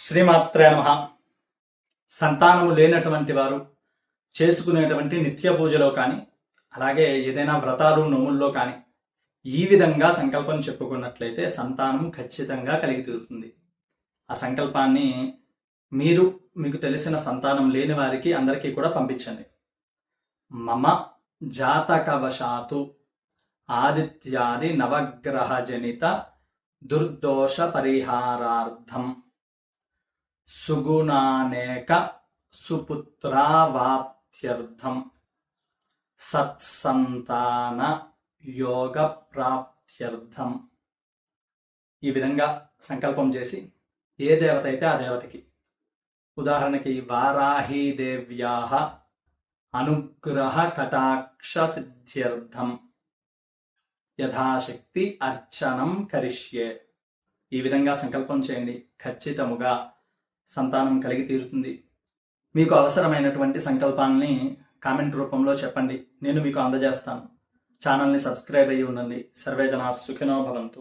శ్రీమాత్రే నమః. సంతానము లేనటువంటి వారు చేసుకునేటువంటి నిత్య పూజలో కానీ, అలాగే ఏదైనా వ్రతాలు నోముల్లో కానీ ఈ విధంగా సంకల్పం చెప్పుకున్నట్లయితే సంతానం ఖచ్చితంగా కలిగి తీరుతుంది. ఆ సంకల్పాన్ని మీకు తెలిసిన సంతానం లేని వారికి అందరికీ కూడా పంపించండి. మమ జాతకవశాతు ఆదిత్యాది నవగ్రహ జనిత దుర్దోష పరిహారార్థం సుగుణానేక సుపుత్రావాప్త్యర్థం సత్సంతాన యోగ ప్రాప్త్యర్థం ఈ విధంగా సంకల్పం చేసి ఏ దేవత అయితే ఆ దేవతకి, ఉదాహరణకి వారాహీదేవ్యాః అనుగ్రహ కటాక్ష సిద్ధ్యర్థం యథాశక్తి అర్చనం కరిష్యే, ఈ విధంగా సంకల్పం చేయండి. ఖచ్చితముగా సంతానం కలిగి తీరుతుంది. మీకు అవసరమైనటువంటి సంకల్పాన్ని కామెంట్ రూపంలో చెప్పండి, నేను మీకు అందజేస్తాను. ఛానల్ని సబ్స్క్రైబ్ అయ్యి ఉండండి. సర్వే జనా సుఖినో భవంతు.